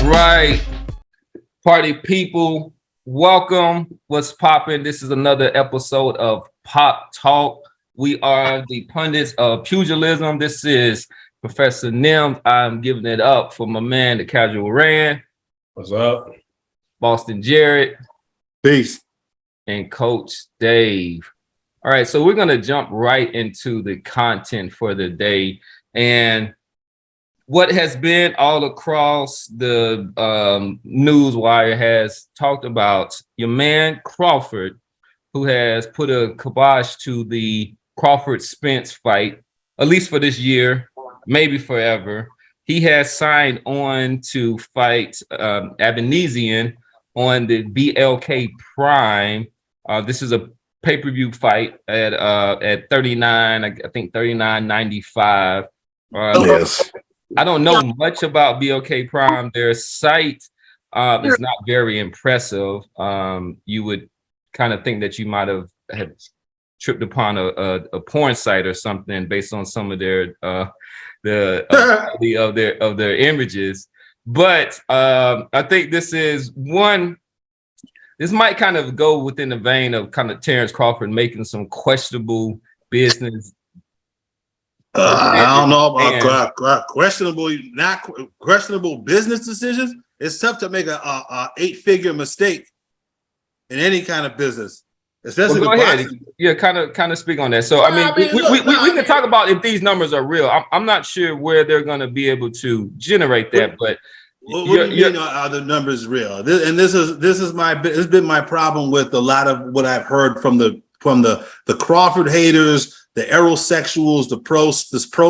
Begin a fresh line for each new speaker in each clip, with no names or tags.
right, party people, welcome. What's poppin'? This is another episode of Pop Talk. We are the pundits of pugilism. This is Professor Nim. I'm giving it up for my man, the Casual Rand.
What's up?
Boston Jared.
Peace.
And Coach Dave. All right, so we're going to jump right into the content for the day. And what has been all across the news wire has talked about your man Crawford, who has put a kibosh to the Crawford Spence fight, at least for this year, maybe forever. He has signed on to fight Avenesian on the BLK Prime. This is a pay-per-view fight at 39, I think 39.95.
Yes.
I don't know much about BLK Prime. Their site is not very impressive. You would kind of think that you might have tripped upon a porn site or something based on some of their of their images. But I think this is one. This might kind of go within the vein of kind of Terrence Crawford making some questionable business.
I don't know about questionable business decisions. It's tough to make a 8-figure mistake in any kind of business, especially
go ahead. Yeah, kind of speak on that. So we can talk about if these numbers are real. I'm not sure where they're going to be able to generate that, but
what do you mean are the numbers real? This has been my problem with a lot of what I've heard from the Crawford haters, the aerosexuals, the pro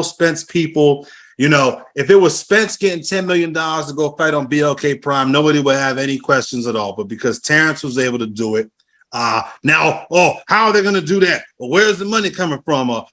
Spence people. You know, if it was Spence getting $10 million to go fight on BLK Prime, nobody would have any questions at all. But because Terrence was able to do it, how are they going to do that? Well, where's the money coming from? Are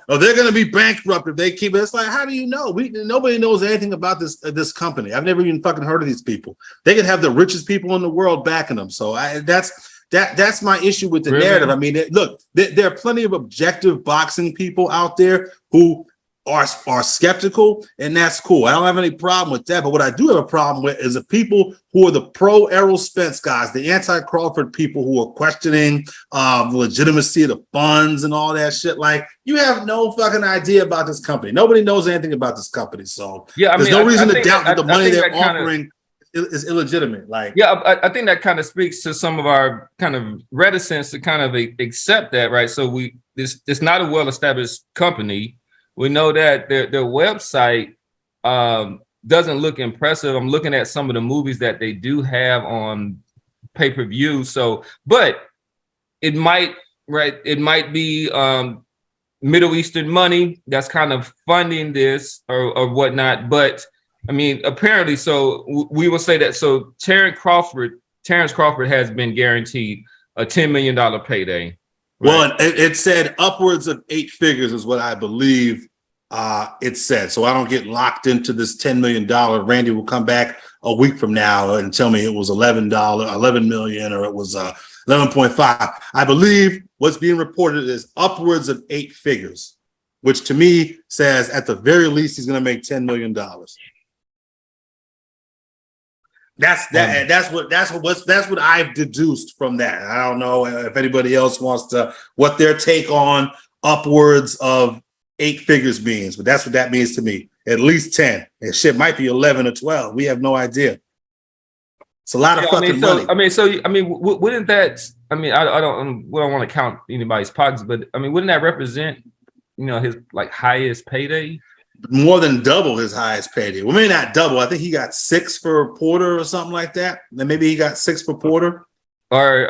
they going to be bankrupt if they keep it? It's like, how do you know? Nobody knows anything about this company. I've never even fucking heard of these people. They could have the richest people in the world backing them. So that's my issue with the narrative. I mean, look, there are plenty of objective boxing people out there who are skeptical, and that's cool. I don't have any problem with that. But what I do have a problem with is the people who are the pro Errol Spence guys, the anti-Crawford people who are questioning the legitimacy of the funds and all that shit. Like, you have no fucking idea about this company. Nobody knows anything about this company. So there's no reason to doubt that the money they're offering is illegitimate. Like,
I think that kind of speaks to some of our kind of reticence to kind of accept that, right? So it's not a well-established company. We know that their website doesn't look impressive. I'm looking at some of the movies that they do have on pay-per-view. So, but it might be Middle Eastern money that's kind of funding this or whatnot. But I mean, apparently, so we will say that. So Terrence Crawford has been guaranteed a $10 million payday. Right?
Well, it said upwards of 8 figures is what I believe it said. So I don't get locked into this $10 million. Randy will come back a week from now and tell me it was $11 million, or it was 11.5. I believe what's being reported is upwards of 8 figures, which to me says at the very least he's going to make $10 million. That's what I've deduced from that. I don't know if anybody else wants to what their take on upwards of 8 figures means, but that's what that means to me. At least 10. And shit might be 11 or 12. We have no idea. It's a lot of fucking money.
Wouldn't that? I mean, I don't want to count anybody's pockets, but I mean, wouldn't that represent, his like highest payday?
More than double his highest payday. Well, maybe not double. I think he got 6 for Porter or something like that. And maybe he got 6 for Porter.
Or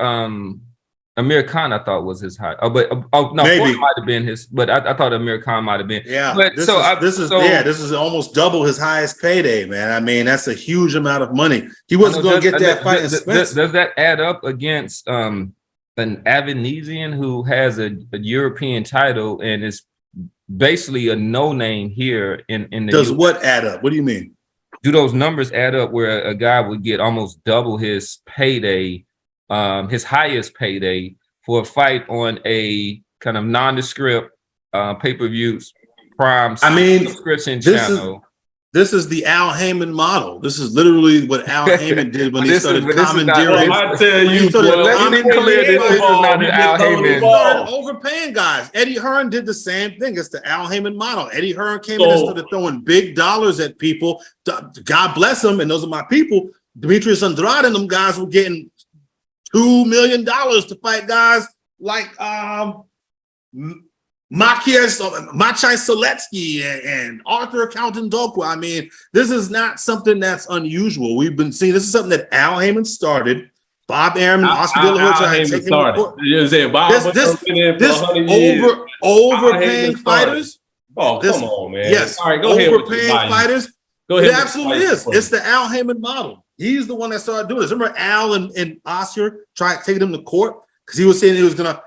Amir Khan, I thought was his high. Maybe Porter might have been his, but I thought Amir Khan might have been.
Yeah, but this is almost double his highest payday, man. I mean, that's a huge amount of money. He wasn't going to get that fight.
Does that add up against an Avenesian who has a European title and is basically a no-name here in the
Does US. What add up? What do you mean?
Do those numbers add up where a guy would get almost double his payday, his highest payday for a fight on a kind of nondescript pay-per-view prime subscription channel?
This is the Al Heyman model. This is literally what Al Heyman did when he started commandeering.
I tell you,
let's be clear, this is not an Al Heyman.
He started overpaying guys. Eddie Hearn did the same thing. It's the Al Heyman model. Eddie Hearn came in and started throwing big dollars at people. God bless him, and those are my people. Demetrius Andrade and them guys were getting $2 million to fight guys like Machai Soletsky and Arthur Countin Doku. I mean, this is not something that's unusual. We've been seeing this is something that Al Heyman started. Bob Arum and Oscar De La Hoya started. This overpaying fighters.
Oh, come on, man.
Yes,
all right, go ahead.
Overpaying fighters.
Go ahead.
It absolutely is. It's the Al Heyman model. He's the one that started doing this. Remember Al and Oscar tried taking him to court because he was saying he was gonna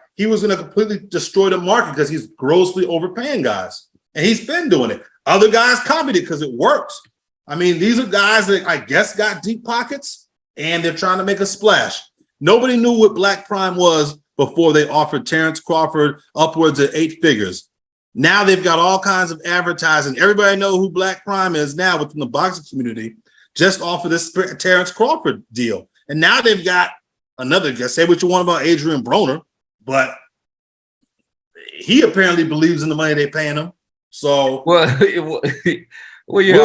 completely destroy the market because he's grossly overpaying guys. And he's been doing it. Other guys copied it because it works. I mean, these are guys that I guess got deep pockets and they're trying to make a splash. Nobody knew what Black Prime was before they offered Terrence Crawford upwards of 8 figures. Now they've got all kinds of advertising. Everybody knows who Black Prime is now within the boxing community, just off of this Terrence Crawford deal. And now they've got another guy. Say what you want about Adrian Broner, but he apparently believes in the money they're paying him. So
we'll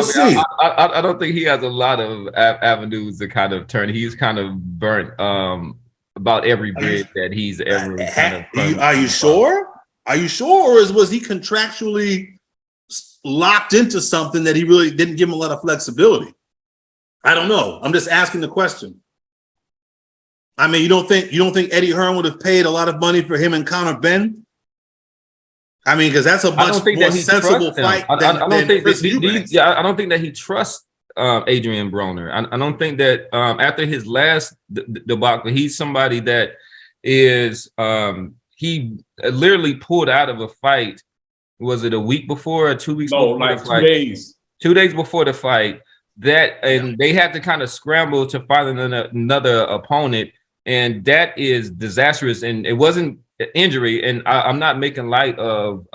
see. I don't think he has a lot of avenues to kind of turn. He's kind of burnt about every bridge that he's ever kind of.
Are you sure? Are you sure, or was he contractually locked into something that he really didn't give him a lot of flexibility? I don't know. I'm just asking the question. I mean, you don't think Eddie Hearn would have paid a lot of money for him and Conor Benn? I mean, because that's a much more sensible fight.
I don't think that he trusts Adrian Broner. I don't think that after his last debacle, he's somebody that is he literally pulled out of a fight. Was it a week before or 2 weeks before the fight?
2 days.
2 days before the fight. They had to kind of scramble to find another opponent, and that is disastrous. And it wasn't an injury, and I'm not making light of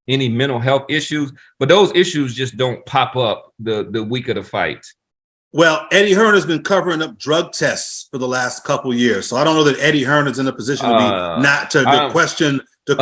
any mental health issues, but those issues just don't pop up the week of the fight.
Well, Eddie Hearn has been covering up drug tests for the last couple of years, so I don't know that Eddie Hearn is in a position to be question the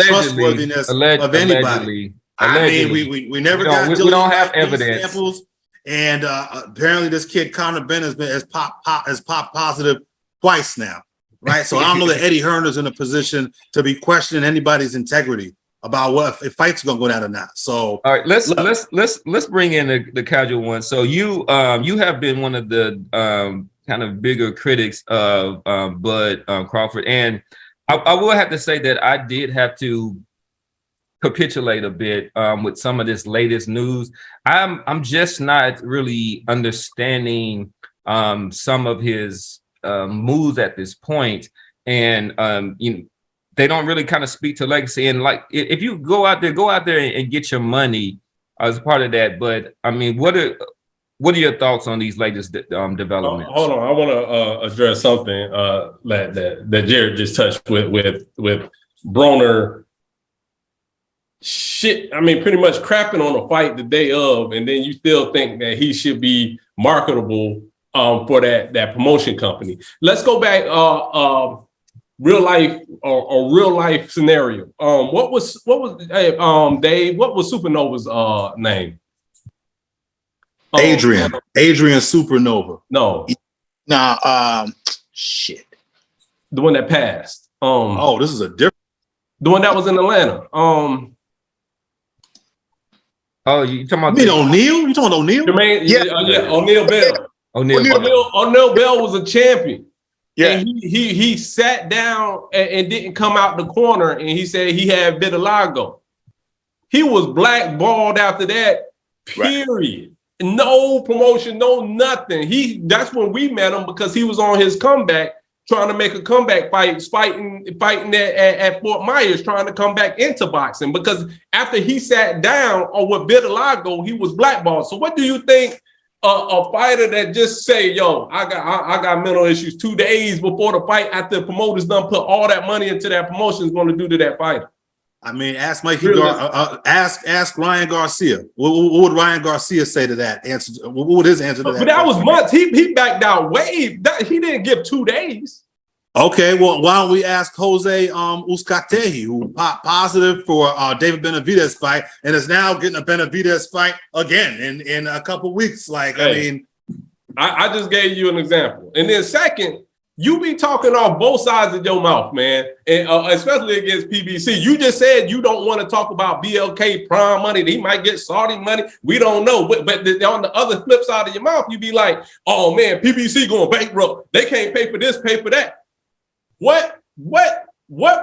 trustworthiness of anybody. I mean, we never got.
We don't have evidence.
Samples, and apparently, this kid Conor Benn has popped positive twice now, right? So I don't know that Eddie Hearn is in a position to be questioning anybody's integrity about what if fights are gonna go down or not. So
all right, let's bring in the casual one. So you have been one of the kind of bigger critics of Bud Crawford, and I will have to say that I did have to capitulate a bit with some of this latest news. I'm just not really understanding some of his moves at this point, and they don't really kind of speak to legacy. And like, if you go out there and get your money as part of that. But I mean, what are your thoughts on these latest developments?
Hold on, I want to address something that Jared just touched with Broner. Shit, I mean, pretty much crapping on a fight the day of, and then you still think that he should be marketable for that promotion company. Let's go back, real life or real life scenario. What was Dave? What was Supernova's name?
Adrian Supernova.
No.
Shit.
The one that passed.
This is a different.
The one that was in Atlanta.
You talking about
O'Neal? You talking about O'Neal?
O'Neal Bell. O'Neal Bell was a champion. Yeah. And he sat down and didn't come out the corner, and he said he had vitiligo. He was blackballed after that, period. Right. No promotion, no nothing. That's when we met him, because he was on his comeback, trying to make a comeback fighting at Fort Myers, trying to come back into boxing, because after he sat down with vitiligo, he was blackballed. So what do you think a fighter that just say, yo, I got mental issues 2 days before the fight, after the promoter's done put all that money into that promotion, is going to do to that fighter?
I mean, ask ask Ryan Garcia. What would Ryan Garcia say to that answer? What would his answer to that?
But that was months. He backed out way. He didn't give 2 days.
Okay, well, why don't we ask Jose Uzcategui, who popped positive for David Benavidez fight and is now getting a Benavidez fight again in a couple weeks. Like, hey, I mean,
I just gave you an example, and then second. You be talking off both sides of your mouth, man, and especially against PBC. You just said you don't want to talk about BLK prime money. He might get Saudi money. We don't know. But on the other flip side of your mouth, you be like, oh, man, PBC going bankrupt. They can't pay for this, pay for that. What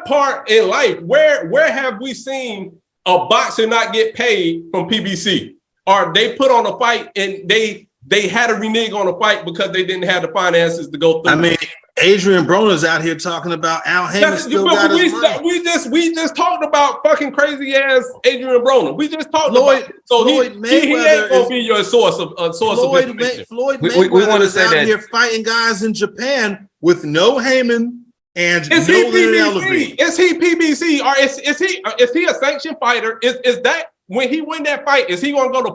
part in life, where have we seen a boxer not get paid from PBC? Or they put on a fight and they had to renege on a fight because they didn't have the finances to go through.
I mean, Adrian Broner's out here talking about Al Heyman still got his money.
We just talked about fucking crazy ass Adrian Broner. We just talked about it. So
Floyd
he ain't gonna be your source of information.
Floyd Mayweather is out here fighting guys in Japan with no Heyman and no PBC.
Is he PBC or is he a sanctioned fighter? Is that when he win that fight? Is he gonna go to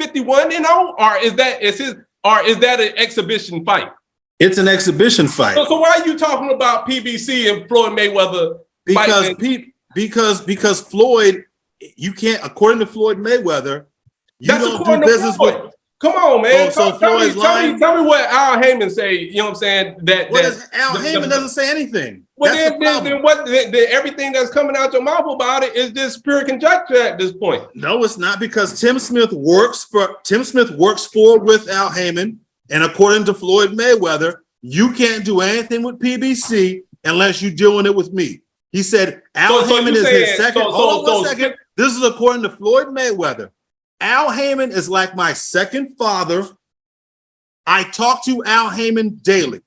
51-0, or is that an exhibition fight?
It's an exhibition fight.
So why are you talking about PBC and Floyd Mayweather?
Because Floyd, you can't, according to Floyd Mayweather, you don't do business with.
Come on, man.
So
tell me what Al Heyman say. You know what I'm saying?
Al Heyman doesn't say anything.
Well, then everything that's coming out your mouth about it is just pure conjecture at this point.
No, it's not, because Tim Smith works for with Al Heyman, and according to Floyd Mayweather, you can't do anything with PBC unless you're doing it with me. He said Al Heyman is his second. Hold on one second. This is according to Floyd Mayweather. Al Heyman is like my second father. I talk to Al Heyman daily.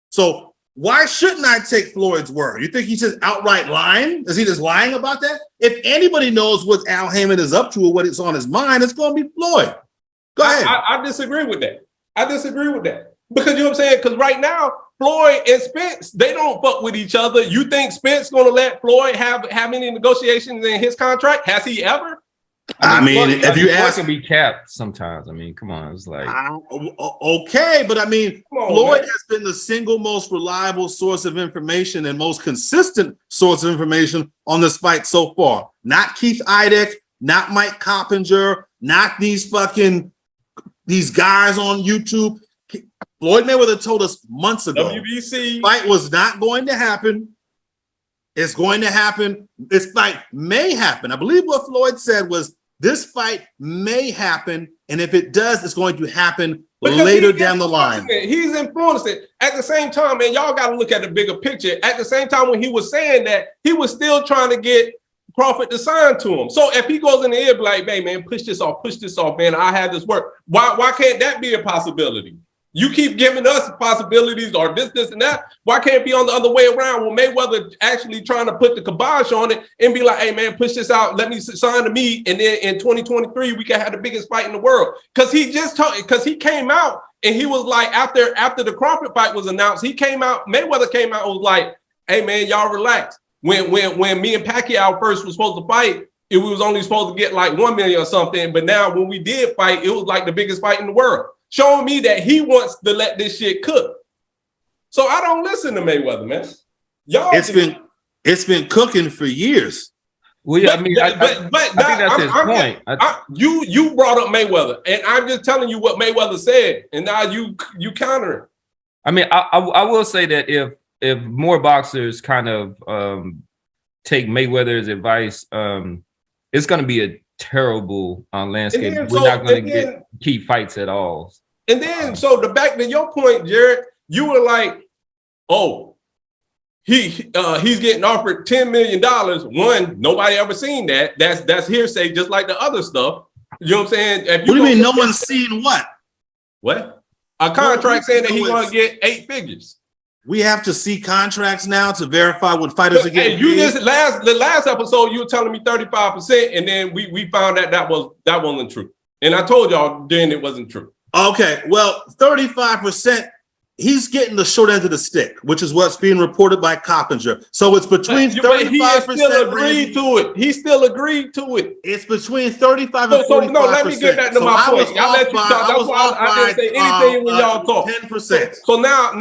So why shouldn't I take Floyd's word? You think he's just outright lying? Is he just lying about that? If anybody knows what Al Heyman is up to or what is on his mind, it's going to be Floyd. Go ahead.
I disagree with that. Because you know what I'm saying? Because right now, Floyd and Spence, they don't fuck with each other. You think Spence going to let Floyd have any negotiations in his contract? Has he ever?
I mean, if you ask,
can be capped sometimes. I mean, come on, it's like
okay, but I mean, Floyd has been the single most reliable source of information and most consistent source of information on this fight so far. Not Keith Idec, not Mike Coppinger, not these guys on YouTube. Floyd Mayweather told us months ago
WBC
fight was not going to happen. It's going to happen. This fight may happen. I believe what Floyd said was this fight may happen, and if it does, it's going to happen later down the line.
He's influenced it. At the same time, man, y'all got to look at the bigger picture. At the same time, when he was saying that, he was still trying to get Crawford to sign to him. So if he goes in the ear, be like, hey, man, push this off, man. I have this work. Why can't that be a possibility? You keep giving us possibilities or this and that. Why can't it be on the other way around? Well, Mayweather actually trying to put the kibosh on it and be like, hey, man, push this out. Let me sign to me. And then in 2023, we can have the biggest fight in the world. Because he came out and he was like, after the Crawford fight was announced, Mayweather came out and was like, hey, man, y'all relax. When me and Pacquiao first was supposed to fight, we was only supposed to get like 1 million or something. But now when we did fight, it was like the biggest fight in the world. Showing me that he wants to let this shit cook. So I don't listen to Mayweather, man. Y'all,
it's been cooking for years.
Well, yeah, I think that's his point.
You brought up Mayweather, and I'm just telling you what Mayweather said, and now you counter it.
I mean, I will say that if more boxers kind of take Mayweather's advice, it's going to be a terrible landscape. We're not going to get key fights at all.
And then, so back to your point, Jared, you were like, "Oh, he's getting offered $10 million." One, nobody ever seen that. That's hearsay, just like the other stuff. You know what I'm saying?
What do you mean? No one's seen what?
What? A contract saying that he's going to get 8 figures.
We have to see contracts now to verify what fighters are getting.
The last episode, you were telling me 35%, and then we found that wasn't true. And I told y'all then it wasn't true.
Okay, well, 35% he's getting the short end of the stick, which is what's being reported by Coppinger. So it's between 35%.
He still agreed to it. He still agreed to it.
It's between 35 and 45%.
No, let me get back to my point. I'll let you talk. That's why I didn't say anything when y'all talk.
10%.
So now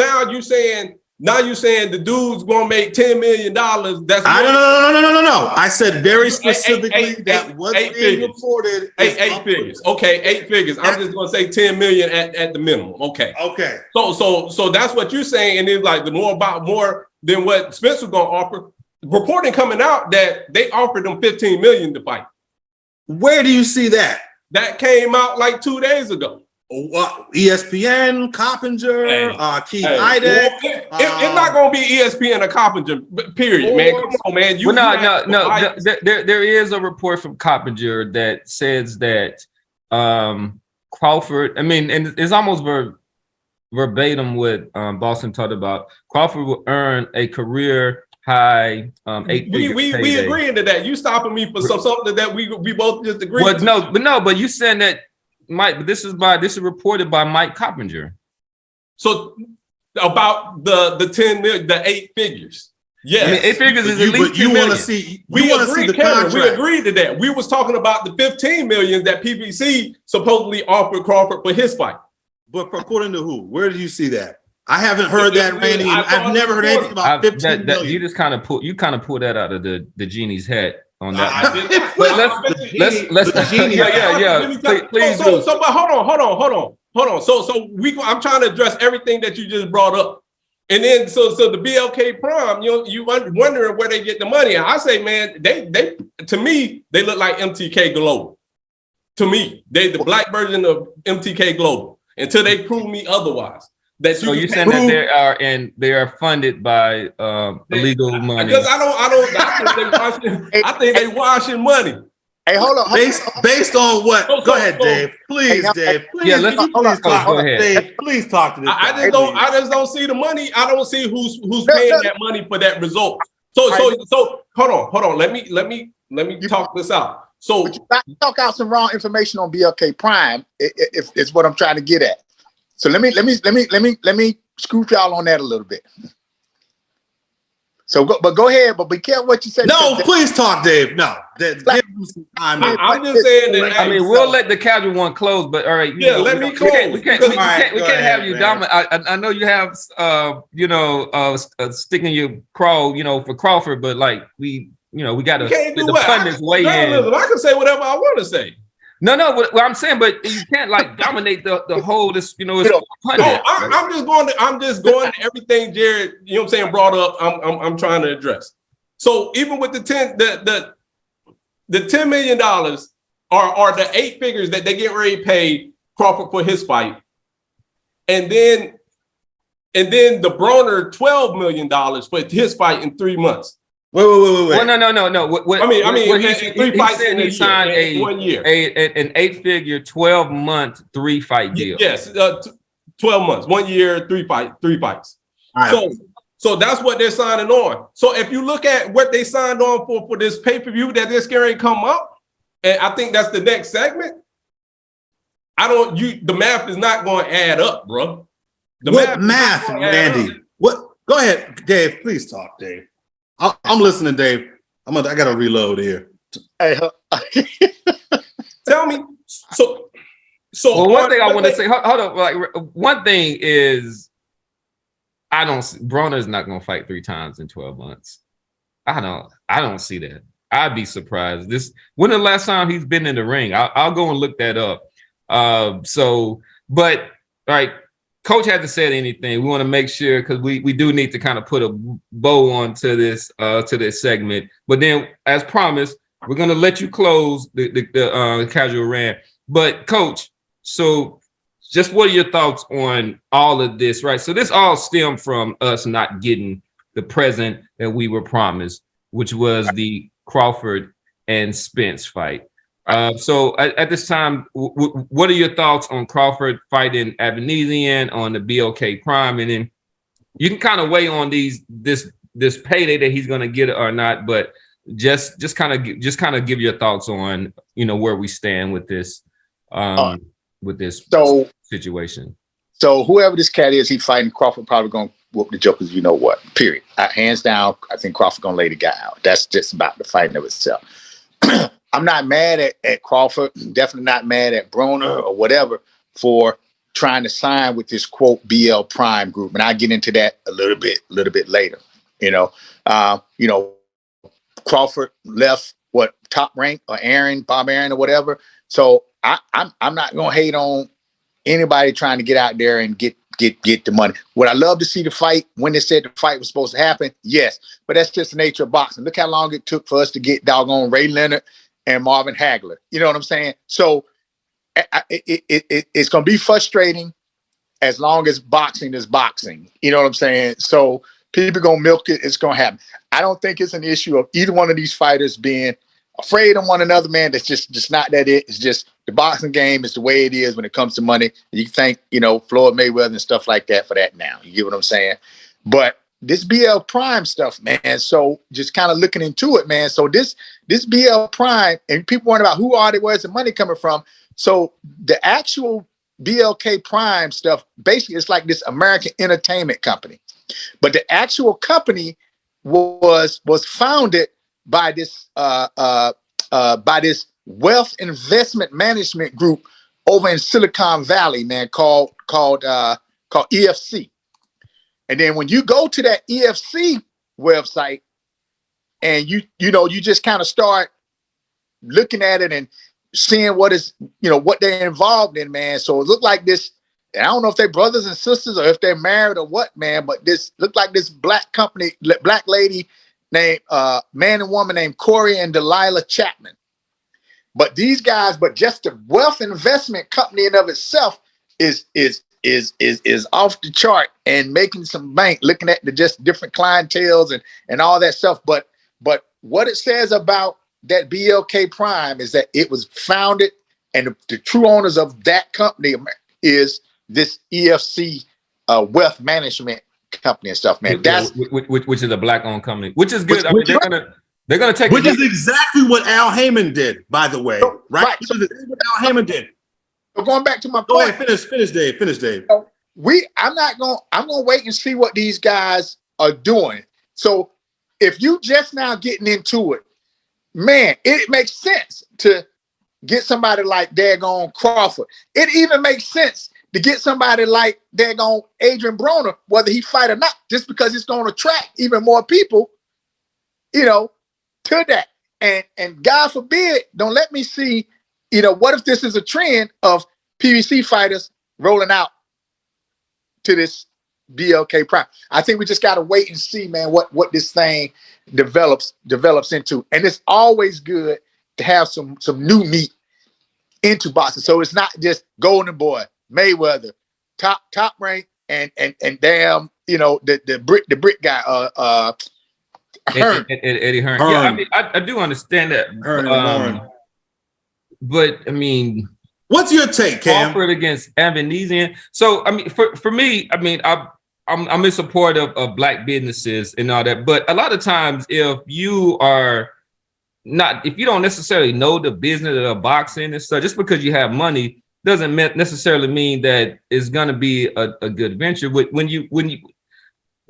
you saying the dude's gonna make $10 million. That's
no. I said very specifically that what's being reported is
eight figures. Okay, 8 figures. I'm just gonna say 10 million at the minimum. Okay.
Okay.
So that's what you're saying, and it's like the more than what Spence was gonna offer. Reporting coming out that they offered them 15 million to fight.
Where do you see that?
That came out like 2 days ago.
ESPN, Coppinger, Keith Idek.
It's not going to be ESPN or Coppinger, period, man. Come on, man.
No. There is a report from Coppinger that says that Crawford, I mean, and it's almost verbatim what Boston talked about. Crawford will earn a career high 8-figure payday.
We agreeing to that. You stopping me for something that we both just agreed
to. But you saying that Mike, this is reported by Mike Coppinger.
So about the 8 figures. Yes.
I mean, 8 figures is at least
you want to see. We agreed, Kevin.
We agreed to that. We was talking about the 15 million that PBC supposedly offered Crawford for his fight.
But according to who? Where do you see that? I haven't heard that, Randy. I've never heard anything about 15 million.
You just kind of pull that out of the genie's head on that. But let's please do.
So, but hold on. So I'm trying to address everything that you just brought up, and then so the BLK Prime, you wondering where they get the money. And I say, man, they to me they look like MTK Global. To me, they the black version of MTK Global until they prove me otherwise.
So you're saying that they are funded by illegal money?
Because I think they washing money.
Hey, hold on.
Based on what? Go ahead, Dave. Please, Dave. Please,
go ahead.
Dave, please talk to this.
I just don't see the money. I don't see who's paying that money for that result. So hold on. Let me talk this out. So
but you talk out some wrong information on BLK Prime. If it's what I'm trying to get at. So let me scoop y'all on that a little bit. So, go ahead, but be careful what you say.
No, please talk, Dave. No,
I'm just saying that.
I mean, we'll let the casual one close, but all right.
Let me close.
We can't have you dominate. I know you have, sticking your crawl, for Crawford, but like we got to let the pundits weigh in.
I can say whatever I want to say.
No, what I'm saying, but you can't dominate the whole. I'm just going to everything Jared, brought up. I'm trying to address. So even with the $10 million are the 8 figures that they get ready to pay Crawford for his fight, and then the Broner $12 million for his fight in 3 months.
Wait.
Well, no.
Three fights in
he signed
1 year,
an 8-figure 12-month 3-fight deal.
Yes, 12 months, 1 year, 3 fights. Right. So that's what they're signing on. So if you look at what they signed on for this pay-per-view that they're scaring come up, and I think that's the next segment. The math is not going to add up, bro.
What math, Randy? What? Go ahead, Dave. Please talk, Dave. I'm listening, Dave. I got to reload here.
Hey,
tell me. So
well, one thing I want to say. Hold on. Like, one thing is, Broner's not going to fight 3 times in 12 months. I don't see that. I'd be surprised. When the last time he's been in the ring? I'll go and look that up. But all right. Coach hasn't said anything. We want to make sure because we do need to kind of put a bow on to this segment. But then, as promised, we're going to let you close the casual rant. But Coach, so just what are your thoughts on all of this? Right. So this all stemmed from us not getting the present that we were promised, which was the Crawford and Spence fight. So at this time, what are your thoughts on Crawford fighting Avenesian on the BLK Prime? And then you can kind of weigh on this payday that he's going to get or not, but just kind of give your thoughts on where we stand with this situation.
So whoever this cat is, he fighting Crawford probably gonna whoop the jokers. You know what? Period. Hands down, I think Crawford gonna lay the guy out. That's just about the fight of itself. I'm not mad at Crawford. Definitely not mad at Broner or whatever for trying to sign with this quote BL Prime group, and I get into that a little bit later. Crawford left what Top Rank or Bob Aaron or whatever. So I'm not gonna hate on anybody trying to get out there and get the money. Would I love to see the fight when they said the fight was supposed to happen? Yes, but that's just the nature of boxing. Look how long it took for us to get doggone Ray Leonard and Marvin Hagler. You know what I'm saying? So it's gonna be frustrating as long as boxing is boxing. You know what I'm saying? So people gonna milk it. It's gonna happen. I don't think it's an issue of either one of these fighters being afraid of one another, man. That's just not that it. It's just the boxing game is the way it is when it comes to money. You can thank, Floyd Mayweather and stuff like that for that now. You get what I'm saying? But this BL Prime stuff, man. So just kind of looking into it, man. So this BL Prime, and people wondering about who are they, where's the money coming from? So the actual BLK Prime stuff, basically it's like this American entertainment company. But the actual company was founded by this wealth investment management group over in Silicon Valley, man, called EFC. And then when you go to that EFC website and you just kind of start looking at it and seeing what they're involved in, man. So it looked like this, and I don't know if they're brothers and sisters or if they're married or what, man, but this looked like this black lady named man and woman named Corey and Delilah Chapman. But these guys, but just the wealth investment company in of itself is off the chart and making some bank, looking at the just different clienteles and all that stuff. But what it says about that BLK Prime is that it was founded, and the true owners of that company is this EFC wealth management company and stuff, man. That's
which is a black-owned company, which is good. I mean, they're gonna take,
which is exactly what Al Heyman did, by the way, right?
So,
What Al Heyman did.
So going back to my point,
go ahead, finish, Dave.
I'm gonna wait and see what these guys are doing. So if you just now getting into it, man, it makes sense to get somebody like daggone Crawford. It even makes sense to get somebody like daggone Adrian Broner, whether he fight or not, just because it's going to attract even more people, to that. And God forbid, don't let me see, what if this is a trend of PBC fighters rolling out to this BLK Prime? I think we just got to wait and see, man, what this thing develops into. And it's always good to have some new meat into boxing. So it's not just Golden Boy, Mayweather, top rank, and damn, the brick guy, Hearn.
Eddie Hearn. Yeah, I mean, I do understand that. But I mean,
what's your take, Cam?
Crawford against Avanesian. So I mean, for me, I mean, I'm in support of black businesses and all that. But a lot of times, if you don't necessarily know the business of boxing and stuff, just because you have money doesn't necessarily mean that it's going to be a good venture.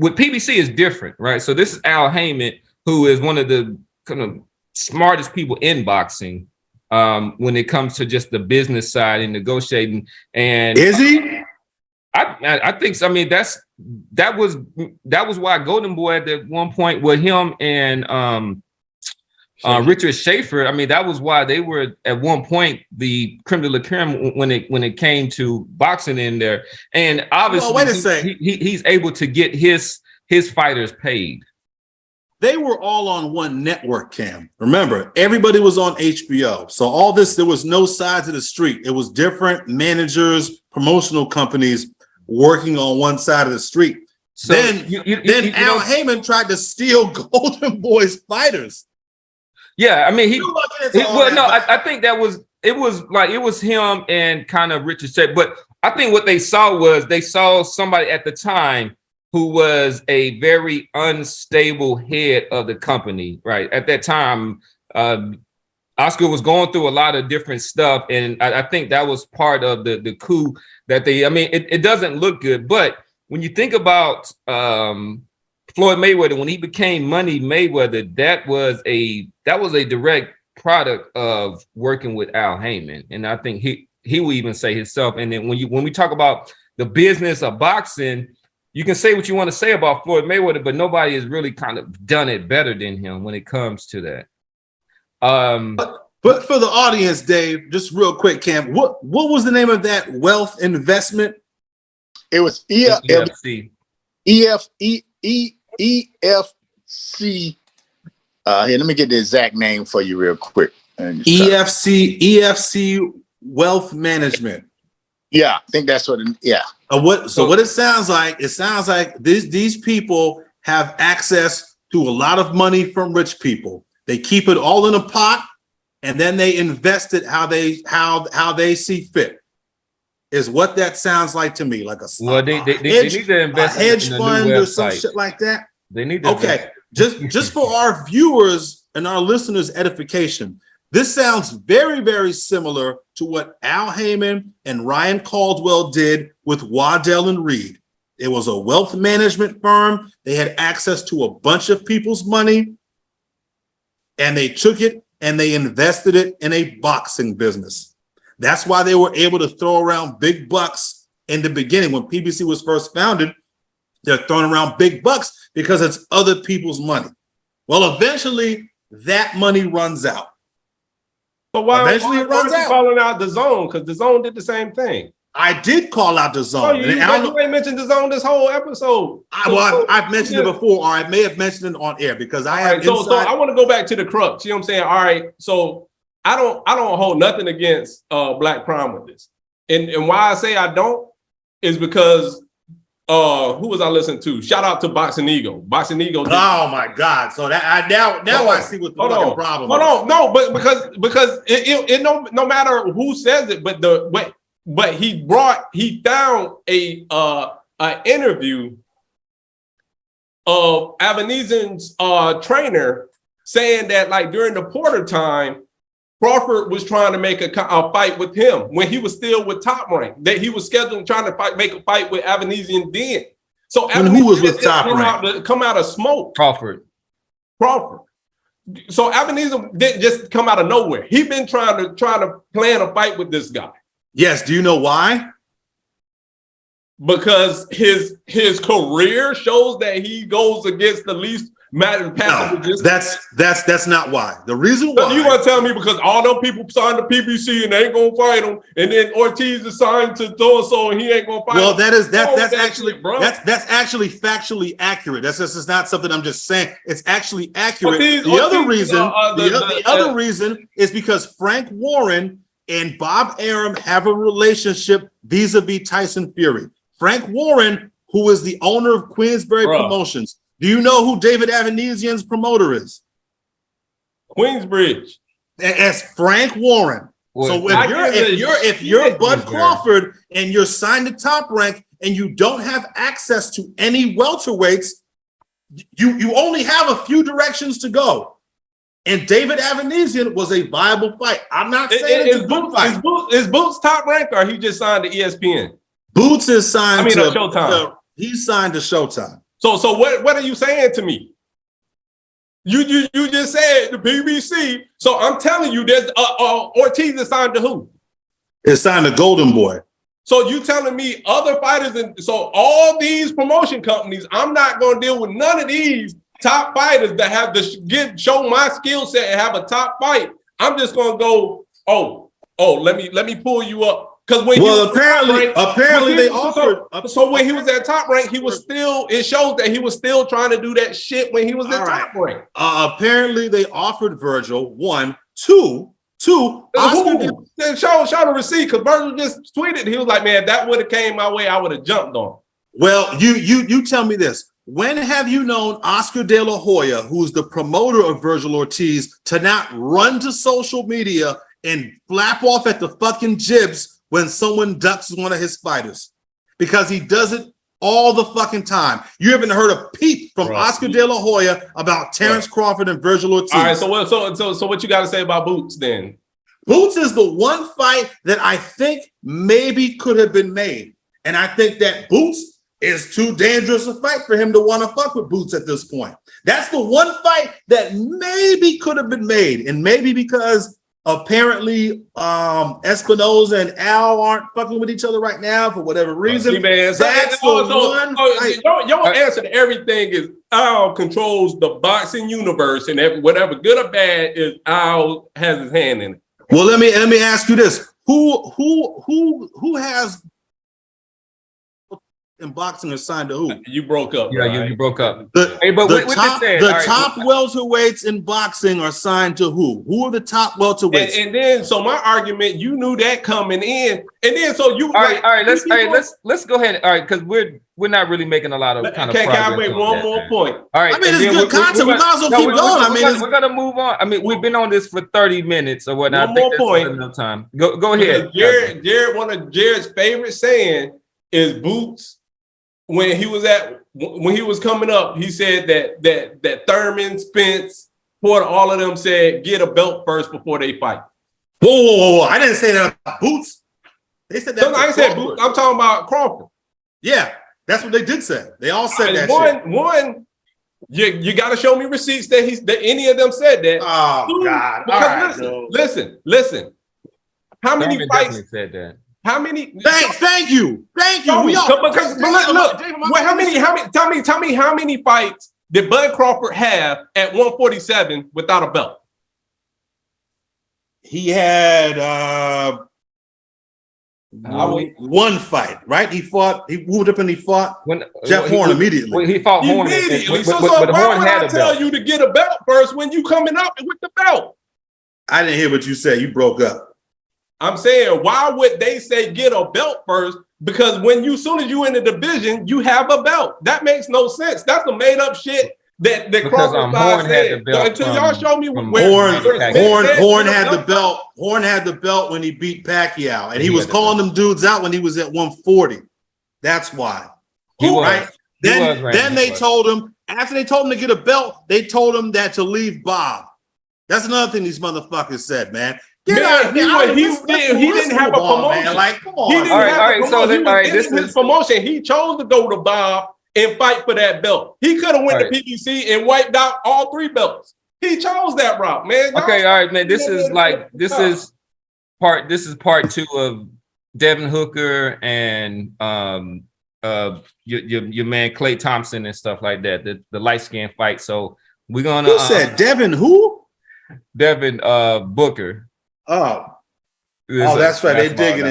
With PBC is different, right? So this is Al Heyman, who is one of the kind of smartest people in boxing when it comes to just the business side and negotiating. And
is he?
I think so. I mean, that was why Golden Boy at one point with him and Richard Schaefer. I mean, that was why they were at one point the creme de la creme when it came to boxing in there. And obviously,
wait a second.
He's able to get his fighters paid.
They were all on one network, Cam. Remember, everybody was on HBO. So all this, there was no sides of the street. It was different managers, promotional companies working on one side of the street. So then Al Heyman tried to steal Golden Boy's fighters.
Yeah, I mean, I think it was him and kind of Richard Schaefer. But I think what they saw somebody at the time who was a very unstable head of the company, right? At that time, Oscar was going through a lot of different stuff, and I think that was part of the coup that they. I mean, it doesn't look good, but when you think about Floyd Mayweather, when he became Money Mayweather, that was a direct product of working with Al Heyman, and I think he will even say himself. And then when we talk about the business of boxing, you can say what you want to say about Floyd Mayweather, but nobody has really kind of done it better than him when it comes to that.
But for the audience, Dave, just real quick, Cam, what was the name of that wealth investment?
It was
EFC.
EFC. Here, let me get the exact name for you real quick.
EFC Wealth Management.
Yeah, I think that's what.
What it sounds like? It sounds like these people have access to a lot of money from rich people. They keep it all in a pot, and then they invest it how they see fit. Is what that sounds like to me, like they need to invest a hedge fund or some shit like that.
They need to
okay. Just for our viewers and our listeners' edification, this sounds very, very similar to what Al Heyman and Ryan Caldwell did with Waddell and Reed. It was a wealth management firm. They had access to a bunch of people's money, and they took it and they invested it in a boxing business. That's why they were able to throw around big bucks in the beginning. When PBC was first founded, they're throwing around big bucks because it's other people's money. Well, eventually that money runs out.
But why are you calling out the Zone? Because the Zone did the same thing.
I did call out the Zone.
You ain't mentioned the Zone this whole episode.
I've mentioned it before, or I may have mentioned it on air because I have.
So I want to go back to the crux. You know what I'm saying? All right. So I don't hold nothing against Black Prime with this, and why I say I don't is because who was I listening to? Shout out to Boxing Ego. Boxing Ego.
Oh my God! So that I see what the fucking problem is.
No, but because it no matter who says it, but he found a interview of Avenesian's trainer saying that like during the Porter time, Crawford was trying to make a fight with him when he was still with Top Rank. That he was scheduled trying to make a fight with Avenesian then. So
who was with Top Rank?
Come out of smoke.
Crawford.
So Avenesian didn't just come out of nowhere. He's been trying to plan a fight with this guy.
Yes. Do you know why?
Because his career shows that he goes against the least passages.
No, that's not why. The reason why
you want to tell me because all them people signed the PBC and they ain't gonna fight him, and then Ortiz is signed to so and he ain't gonna fight him.
Well, that's actually factually accurate. That's not something I'm just saying. It's actually accurate. The other reason is because Frank Warren and Bob Arum have a relationship vis-a-vis Tyson Fury. Frank Warren, who is the owner of Queensberry Promotions. Do you know who David Avenesian's promoter is?
Queensbridge.
It's Frank Warren. So if you're Bud Crawford and you're signed to Top Rank and you don't have access to any welterweights, you only have a few directions to go. And David Avenesian was a viable fight. I'm not saying it's a good fight.
Is Boots Top Rank or he just signed to ESPN?
Boots is signed to
Showtime.
He's signed to Showtime.
So what are you saying to me? You just said the PBC. So I'm telling you, there's Ortiz is signed to who?
It's signed to Golden Boy.
So you telling me other fighters, and so all these promotion companies, I'm not going to deal with none of these top fighters that have to show my skill set and have a top fight. I'm just going to go, let me pull you up. Because apparently they offered.
So
when he was at Top Rank, he was still. It shows that he was still trying to do that shit when he was at Top Rank.
Apparently they offered Virgil 1, 2.
Show the receipt because Virgil just tweeted. He was like, "Man, if that would have came my way, I would have jumped on."
Well, you tell me this. When have you known Oscar De La Hoya, who's the promoter of Virgil Ortiz, to not run to social media and flap off at the fucking jibs when someone ducks one of his fighters? Because he does it all the fucking time. You haven't heard a peep from Oscar De La Hoya about Terrence Crawford and Virgil Ortiz.
All right, so what you got to say about Boots then?
Boots is the one fight that I think maybe could have been made. And I think that Boots is too dangerous a fight for him to want to fuck with Boots at this point. That's the one fight that maybe could have been made. And maybe because apparently Espinoza and Al aren't fucking with each other right now for whatever reason. That's the one.
Your answer to everything is Al controls the boxing universe, and whatever good or bad is Al has his hand in it.
Well, let me ask you this: who has in boxing assigned to who?
You broke up.
Yeah,
right?
you broke up.
The top welterweights in boxing are signed to who? Who are the top welterweights?
And then, so my argument, you knew that coming in, and then so you.
All right, let's go ahead. All right, because we're not really making a lot of kind of.
Can I make one more point?
All right,
I mean, it's good content. We might as well keep going. I mean,
we're gonna move on. I mean, we've been on this for 30 minutes or whatnot.
One more point.
Enough time. Go ahead.
Jared, one of Jared's favorite saying is Boots. When he was coming up, he said that Thurman, Spence, Porter, all of them said get a belt first before they fight.
Whoa! I didn't say that about Boots. They said that.
No, I said Boots. I'm talking about Crawford.
Yeah, that's what they did say. They all said that.
One, you got to show me receipts that any of them said that.
Oh God!
Because listen. How many fights
said that?
How many?
Thank you.
Tell me how many fights did Bud Crawford have at 147 without a belt?
He had one fight, right? He moved up and he fought Jeff Horn immediately.
He fought Horn
immediately.
But
why
Horn
would
had
I
a
tell
belt.
you to get a belt first when you coming up with the belt?
I didn't hear what you said. You broke up.
I'm saying, why would they say get a belt first? Because soon as you in the division, you have a belt. That makes no sense. That's the made up shit that Crawford
Horn
said.
had the belt.
Until y'all show me where
Horn had the belt. Horn had the belt when he beat Pacquiao, and he was calling them dudes out when he was at 140. That's why. Right? Then they told him, after they told him to get a belt, they told him that to leave Bob. That's another thing these motherfuckers said, man. He didn't have a promotion. Man. Like, come on. He didn't have a promotion. This is his promotion. He chose to go to Bob and fight for that belt. He could have went to PBC and wiped out all 3 belts. He chose that route, man.
Okay, all right, man. This is part 2 of Devin Hooker and your man Clay Thompson and stuff like that. The light skin fight. So we're gonna.
Who said Devin? Who?
Devin Booker.
Oh, that's right. They digging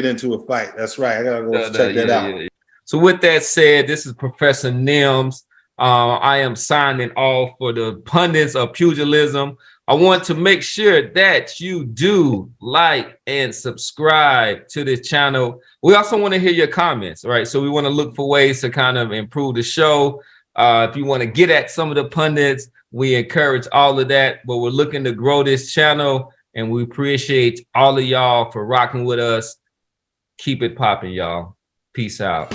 into a fight. That's right. I gotta go check that out. Yeah.
So with that said, this is Professor Nims. I am signing off for the Pundits of Pugilism. I want to make sure that you do like and subscribe to this channel. We also want to hear your comments, right? So we want to look for ways to kind of improve the show. If you want to get at some of the pundits, we encourage all of that. But we're looking to grow this channel. And we appreciate all of y'all for rocking with us. Keep it popping, y'all. Peace out.